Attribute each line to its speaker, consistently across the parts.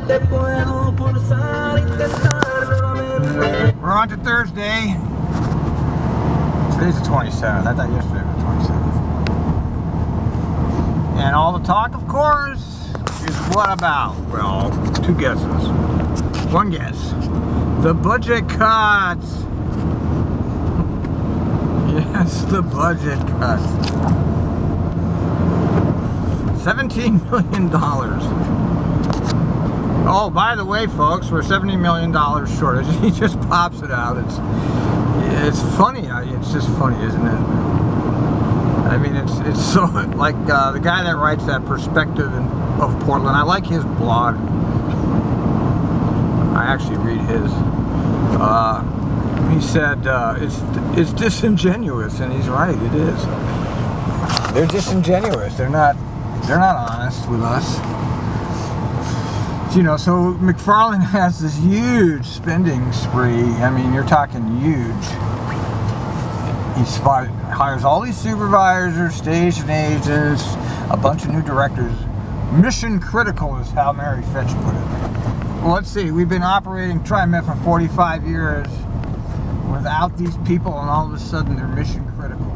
Speaker 1: We're on to Thursday. Today's the 27th. I thought yesterday was the 27th. And all the talk, of course, is what about? Well, two guesses. One guess. The budget cuts. Yes, the budget cuts. $17 million. Oh, by the way, folks, we're $70 million short. He just pops it out. It's funny. It's just funny, isn't it? I mean, it's so like the guy that writes that perspective of Portland. I like his blog. I actually read his. He said it's disingenuous, and he's right. It is. They're disingenuous. They're not honest with us. You know, so McFarlane has this huge spending spree. I mean, you're talking huge. He hires all these supervisors, station agents, a bunch of new directors. Mission critical is how Mary Fetch put it. Well, let's see. We've been operating Trimet for 45 years without these people, and all of a sudden they're mission critical.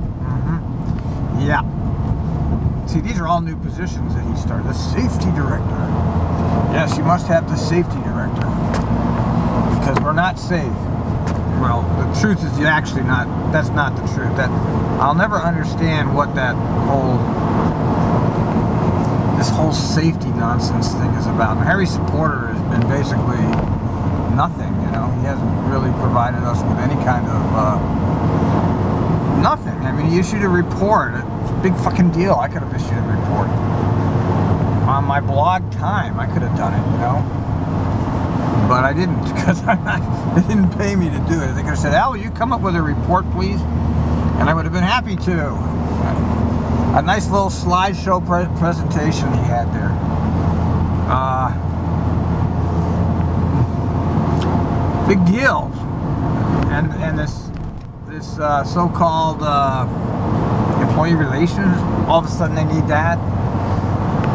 Speaker 1: Yeah. See, these are all new positions that he started. The safety director. Yes, you must have the safety director. Because we're not safe. Well, the truth is actually not, that's not the truth. I'll never understand what this whole safety nonsense thing is about. Harry's supporter has been basically nothing, you know. He hasn't really provided us with any kind of, nothing. I mean, he issued a report. It's a big fucking deal. I could have issued a report. On my blog time, I could have done it, you know, but I didn't, because they didn't pay me to do it. They could have said, "Al, will you come up with a report, please?" And I would have been happy to. A nice little slideshow presentation he had there. Big deal. And this so-called employee relations, all of a sudden they need that.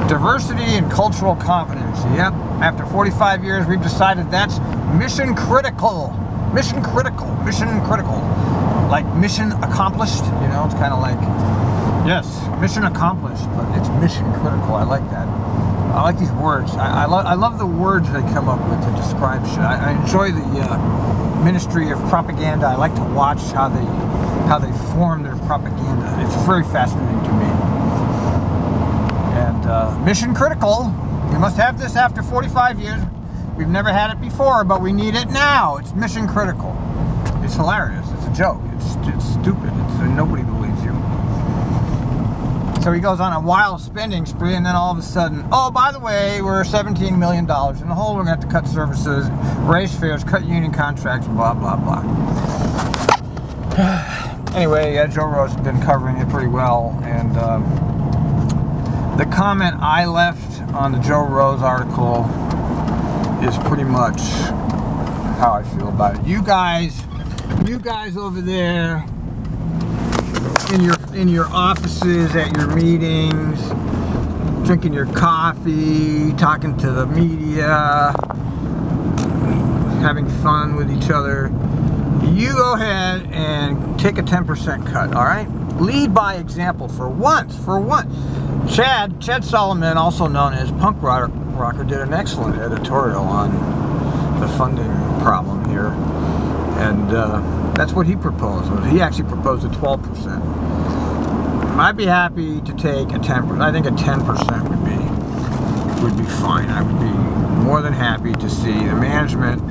Speaker 1: Diversity and cultural competency. Yep. After 45 years, we've decided that's mission critical. Mission critical. Mission critical. Like mission accomplished. You know, it's kind of like, yes, mission accomplished, but it's mission critical. I like that. I like these words. I love the words they come up with to describe shit. I enjoy the Ministry of Propaganda. I like to watch how they form their propaganda. It's very fascinating to me. And mission critical. We must have this after 45 years. We've never had it before, but we need it now. It's mission critical. It's hilarious. It's a joke. It's stupid. Nobody believes you. So he goes on a wild spending spree, and then all of a sudden, oh, by the way, we're $17 million in the hole. We're going to have to cut services, raise fares, cut union contracts, blah, blah, blah. Anyway, Joe Rose has been covering it pretty well, and the comment I left on the Joe Rose article is pretty much how I feel about it. You guys over there in your offices, at your meetings, drinking your coffee, talking to the media, having fun with each other, you go ahead and take a 10% cut, all right? Lead by example for once. Chad Solomon, also known as Punk Rocker, did an excellent editorial on the funding problem here, and that's what he proposed. He actually proposed a 12%. I'd be happy to take a 10%. I think a 10% would be fine. I would be more than happy to see the management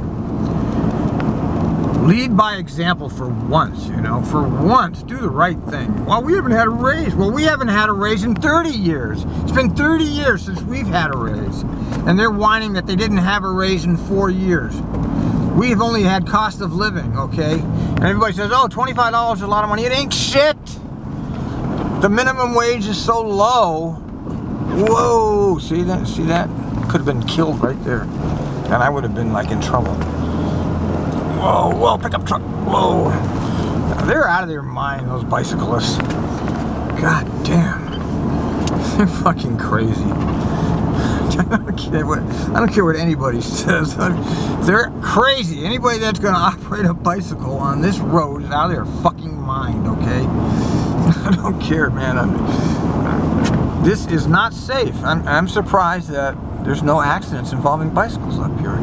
Speaker 1: lead by example for once, you know, for once, do the right thing. Well, we haven't had a raise. Well, we haven't had a raise in 30 years. It's been 30 years since we've had a raise. And they're whining that they didn't have a raise in 4 years. We've only had cost of living, okay? And everybody says, oh, $25 is a lot of money. It ain't shit. The minimum wage is so low. Whoa, see that? See that? Could have been killed right there. And I would have been like in trouble. Whoa, whoa, pickup truck, whoa. They're out of their mind, those bicyclists. God damn. They're fucking crazy. I don't care what anybody says. They're crazy. Anybody that's going to operate a bicycle on this road is out of their fucking mind, okay? I don't care, man. This is not safe. I'm surprised that there's no accidents involving bicycles up here.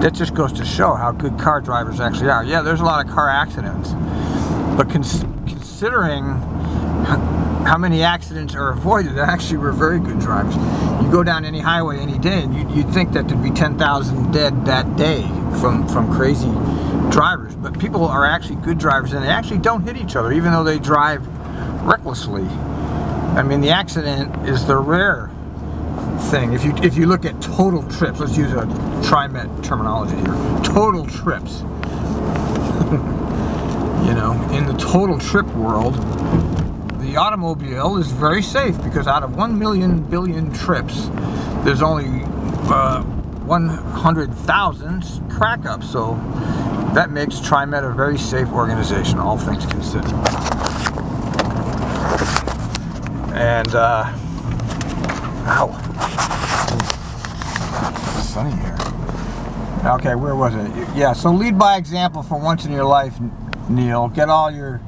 Speaker 1: That just goes to show how good car drivers actually are. Yeah, there's a lot of car accidents, but considering how many accidents are avoided, actually we're very good drivers. You go down any highway any day and you'd think that there'd be 10,000 dead that day from crazy drivers, but people are actually good drivers and they actually don't hit each other even though they drive recklessly. I mean, the accident is the rare thing. If you look at total trips, let's use a Trimet terminology here. Total trips. You know, in the total trip world, the automobile is very safe because out of 1 million billion trips, there's only 100,000 crack ups. So that makes Trimet a very safe organization, all things considered. And ow, it's sunny here. Okay, where was it? Yeah, so lead by example for once in your life, Neil. Get all your,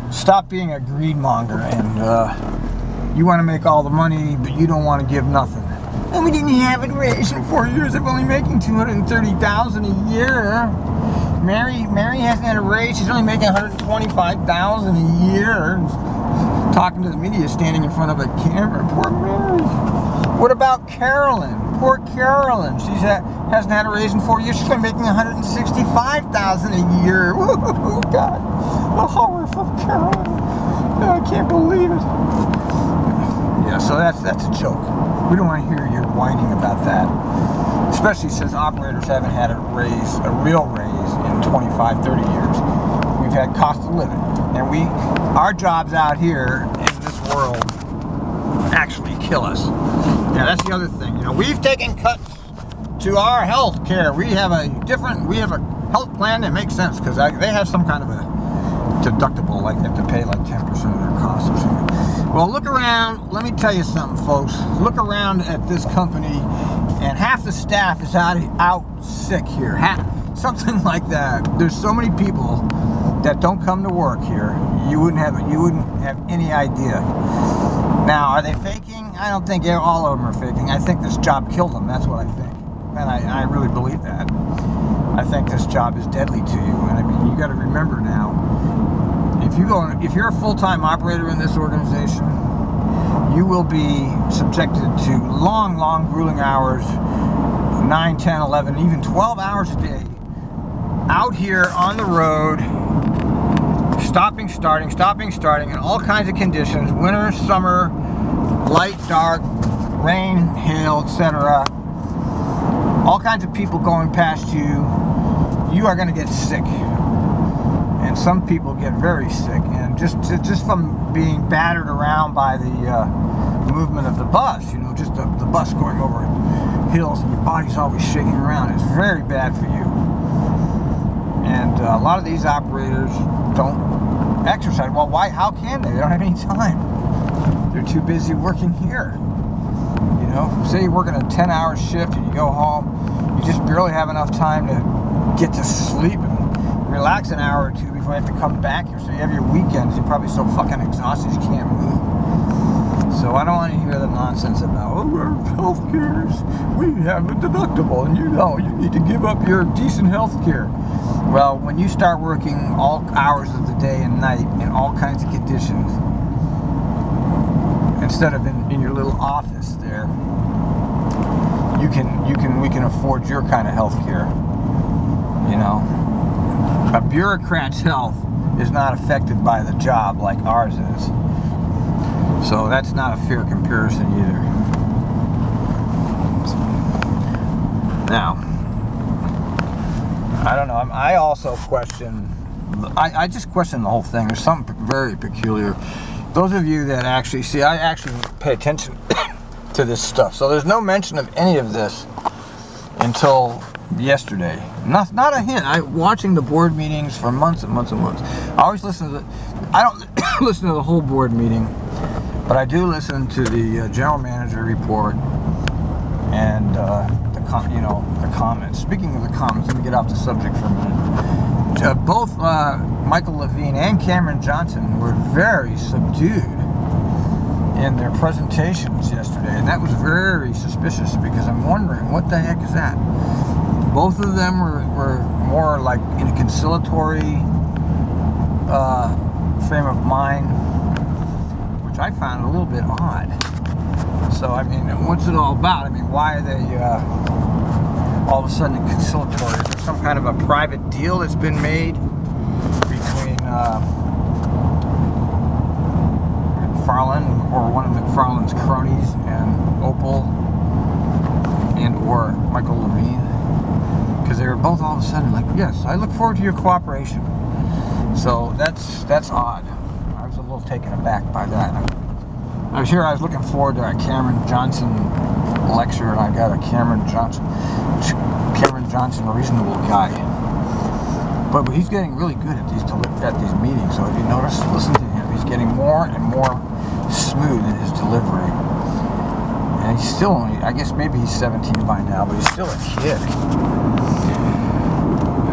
Speaker 1: stop being a greed monger, and you want to make all the money, but you don't want to give nothing. And we didn't have it raised in 4 years. I'm only making $230,000 a year. Mary hasn't had a raise. She's only making $125,000 a year. Talking to the media, standing in front of a camera. Poor Mary. What about Carolyn? Poor Carolyn. She hasn't had a raise in 4 years. She's only making $165,000 a year. Oh God, the horror of Carolyn. Oh, I can't believe it. Yeah, so that's a joke. We don't want to hear you whining about that, especially since operators haven't had a real raise in 25, 30 years. We've had cost of living, and our jobs out here in this world actually kill us. Yeah, that's the other thing. You know, we've taken cuts to our health care. We have a health plan that makes sense because they have some kind of a deductible, like they have to pay like 10% of their costs or something. Well, look around. Let me tell you something, folks. Look around at this company, and half the staff is out sick here. Something like that. There's so many people that don't come to work here. You wouldn't have any idea. Now, are they faking? I don't think all of them are faking. I think this job killed them. That's what I think, and I really believe that. I think this job is deadly to you. And I mean, you got to remember now, if you're a full-time operator in this organization, you will be subjected to long, grueling hours, 9, 10, 11, even 12 hours a day, out here on the road, stopping, starting, in all kinds of conditions, winter, summer, light, dark, rain, hail, etc. All kinds of people going past you. You are going to get sick. And some people get very sick, and just from being battered around by the movement of the bus, you know, just the bus going over hills, and your body's always shaking around. It's very bad for you. And a lot of these operators don't exercise. Well, why? How can they? They don't have any time. They're too busy working here. You know, say you're working a 10-hour shift and you go home, you just barely have enough time to get to sleep and relax an hour or two before you have to come back here. So you have your weekends. You're probably so fucking exhausted you can't move. So I don't want to hear the nonsense about, oh, our health care, we have a deductible, and you need to give up your decent health care. Well, when you start working all hours of the day and night in all kinds of conditions, instead of in your little office there, we can afford your kind of health care. You know, a bureaucrat's health is not affected by the job like ours is. So that's not a fair comparison either. Now, I don't know. I also question. I just question the whole thing. There's something very peculiar. Those of you that actually see, I actually pay attention to this stuff. So there's no mention of any of this until yesterday. Not a hint. Watching the board meetings for months and months and months. I always listen to I don't listen to the whole board meeting, but I do listen to the general manager report and the comments. Speaking of the comments, let me get off the subject for a minute. Both Michael Levine and Cameron Johnson were very subdued in their presentations yesterday, and that was very suspicious because I'm wondering what the heck is that. Both of them were more like in a conciliatory frame of mind, which I found a little bit odd. So, I mean, what's it all about? I mean, why are they all of a sudden conciliatory? Is there some kind of a private deal that's been made between McFarlane or one of McFarlane's cronies and Opal and or Michael Levine? Because they were both all of a sudden like, yes, I look forward to your cooperation. So that's odd. I was a little taken aback by that. I was looking forward to a Cameron Johnson lecture, and I got a Cameron Johnson, a reasonable guy. But he's getting really good at these meetings. So if you notice, listen to him. He's getting more and more smooth in his delivery. And he's still only, I guess maybe he's 17 by now, but he's still a kid.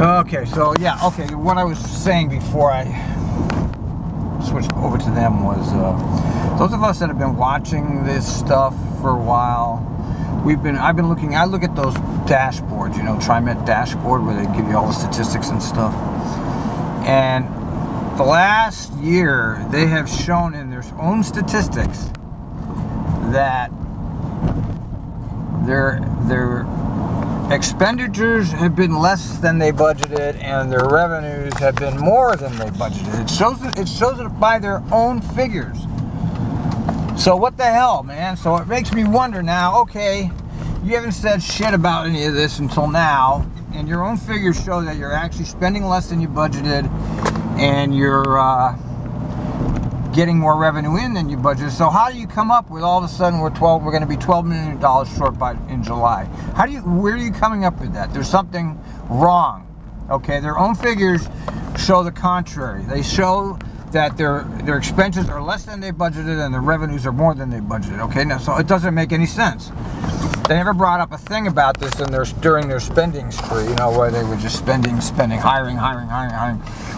Speaker 1: Okay, so yeah, okay, what I was saying before I switched over to them was, those of us that have been watching this stuff for a while, I look at those dashboards, Trimet dashboard, where they give you all the statistics and stuff. And the last year, they have shown in their own statistics that their expenditures have been less than they budgeted, and their revenues have been more than they budgeted. It shows it by their own figures. So what the hell, man? So it makes me wonder now, okay, you haven't said shit about any of this until now, and your own figures show that you're actually spending less than you budgeted, and you're getting more revenue in than you budgeted. So how do you come up with all of a sudden we're going to be $12 million short in July? Where are you coming up with that? There's something wrong. Okay, their own figures show the contrary. They show that their expenses are less than they budgeted and their revenues are more than they budgeted. Okay, now so it doesn't make any sense. They never brought up a thing about this during their spending spree, where they were just spending, hiring.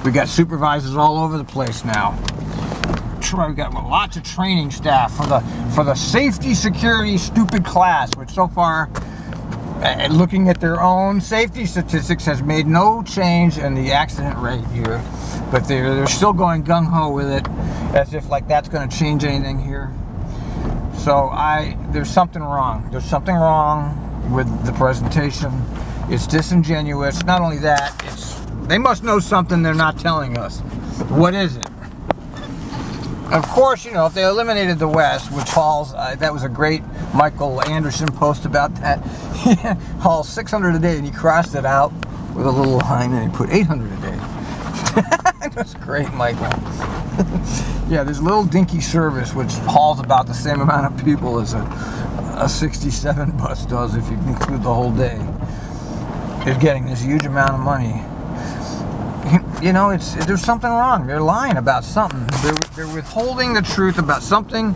Speaker 1: We got supervisors all over the place now. We got lots of training staff for the safety, security, stupid class, which so far, looking at their own safety statistics, has made no change in the accident rate here. But they're still going gung-ho with it, as if like that's going to change anything here. So there's something wrong. There's something wrong with the presentation. It's disingenuous. Not only that, they must know something they're not telling us. What is it? Of course, if they eliminated the West, which hauls, that was a great Michael Anderson post about that. He hauls 600 a day, and he crossed it out with a little line, and he put 800 a day. That's great, Michael. Yeah, this little dinky service, which hauls about the same amount of people as a 67 bus does, if you include the whole day, is getting this huge amount of money. There's something wrong. They're lying about something. They're withholding the truth about something.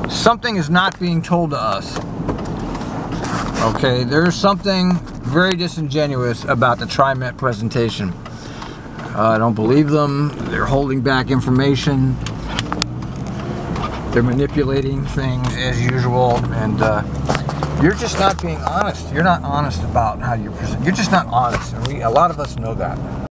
Speaker 1: Something is not being told to us. Okay, there's something very disingenuous about the Trimet presentation. I don't believe them. They're holding back information. They're manipulating things as usual, and you're just not being honest. You're not honest about how you present. You're just not honest, and a lot of us know that.